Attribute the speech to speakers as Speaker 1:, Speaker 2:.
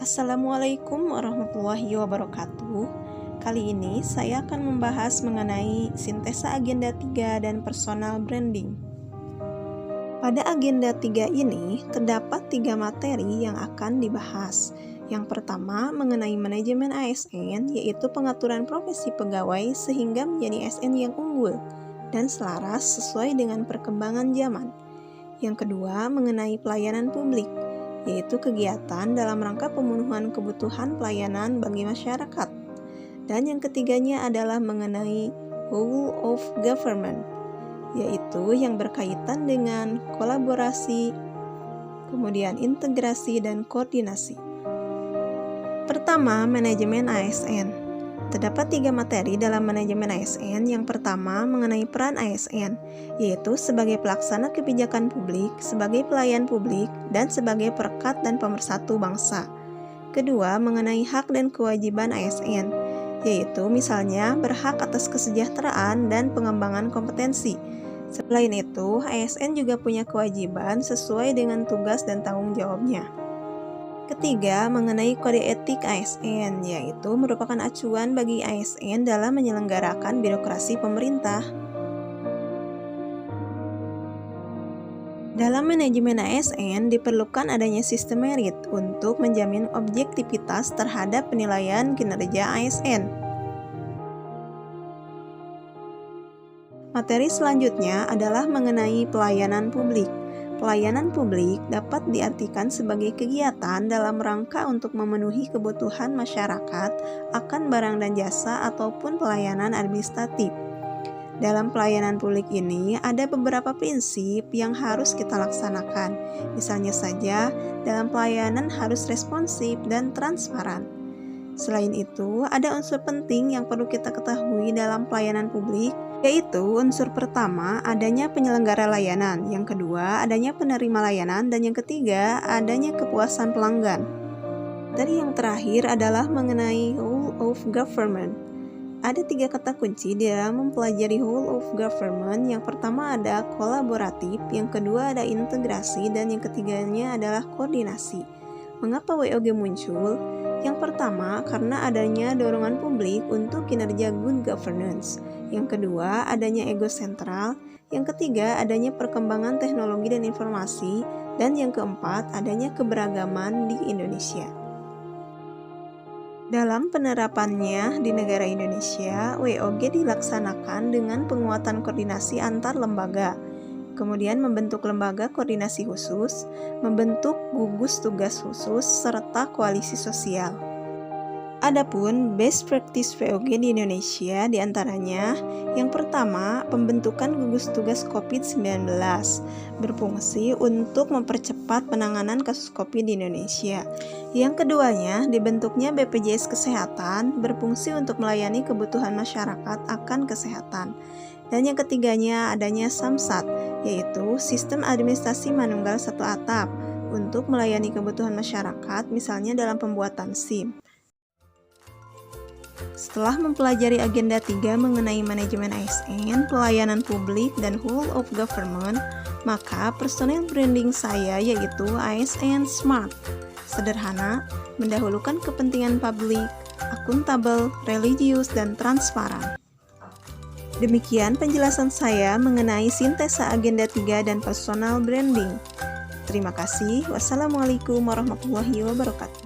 Speaker 1: Assalamualaikum warahmatullahi wabarakatuh. Kali ini saya akan membahas mengenai sintesa agenda 3 dan personal branding. Pada agenda 3 ini terdapat 3 materi yang akan dibahas. Yang pertama mengenai manajemen ASN, yaitu pengaturan profesi pegawai sehingga menjadi ASN yang unggul dan selaras sesuai dengan perkembangan zaman. Yang kedua mengenai pelayanan publik, yaitu kegiatan dalam rangka pemenuhan kebutuhan pelayanan bagi masyarakat. Dan yang ketiganya adalah mengenai whole of government, yaitu yang berkaitan dengan kolaborasi, kemudian integrasi dan koordinasi. Pertama, manajemen ASN. Terdapat 3 materi dalam manajemen ASN. Yang pertama mengenai peran ASN, yaitu sebagai pelaksana kebijakan publik, sebagai pelayan publik, dan sebagai perekat dan pemersatu bangsa. Kedua, mengenai hak dan kewajiban ASN, yaitu misalnya berhak atas kesejahteraan dan pengembangan kompetensi. Selain itu, ASN juga punya kewajiban sesuai dengan tugas dan tanggung jawabnya. Ketiga, mengenai kode etik ASN, yaitu merupakan acuan bagi ASN dalam menyelenggarakan birokrasi pemerintah. Dalam manajemen ASN diperlukan adanya sistem merit untuk menjamin objektivitas terhadap penilaian kinerja ASN. Materi selanjutnya adalah mengenai pelayanan publik. Pelayanan publik dapat diartikan sebagai kegiatan dalam rangka untuk memenuhi kebutuhan masyarakat akan barang dan jasa ataupun pelayanan administratif. Dalam pelayanan publik ini ada beberapa prinsip yang harus kita laksanakan. Misalnya saja, dalam pelayanan harus responsif dan transparan. Selain itu, ada unsur penting yang perlu kita ketahui dalam pelayanan publik, yaitu unsur pertama adanya penyelenggara layanan, yang kedua adanya penerima layanan, dan yang ketiga adanya kepuasan pelanggan. Dari yang terakhir adalah mengenai whole of government. Ada 3 kata kunci di dalam mempelajari whole of government. Yang pertama ada kolaboratif, yang kedua ada integrasi, dan yang ketiganya adalah koordinasi. Mengapa WOG muncul? Yang pertama, karena adanya dorongan publik untuk kinerja good governance. Yang kedua, adanya ego sentral. Yang ketiga, adanya perkembangan teknologi dan informasi. Dan yang keempat, adanya keberagaman di Indonesia. Dalam penerapannya di negara Indonesia, WOG dilaksanakan dengan penguatan koordinasi antar lembaga. Kemudian membentuk lembaga koordinasi khusus, membentuk gugus tugas khusus, serta koalisi sosial. Adapun best practice WOG di Indonesia diantaranya, yang pertama, pembentukan gugus tugas COVID-19 berfungsi untuk mempercepat penanganan kasus COVID di Indonesia. Yang keduanya, dibentuknya BPJS Kesehatan berfungsi untuk melayani kebutuhan masyarakat akan kesehatan. Dan yang ketiganya, adanya Samsat, yaitu Sistem Administrasi Manunggal Satu Atap untuk melayani kebutuhan masyarakat, misalnya dalam pembuatan SIM. Setelah mempelajari agenda 3 mengenai manajemen ASN, pelayanan publik, dan whole of government, maka personal branding saya yaitu ASN Smart. Sederhana, mendahulukan kepentingan publik, akuntabel, religius, dan transparan. Demikian penjelasan saya mengenai sintesa agenda 3 dan personal branding. Terima kasih. Wassalamualaikum warahmatullahi wabarakatuh.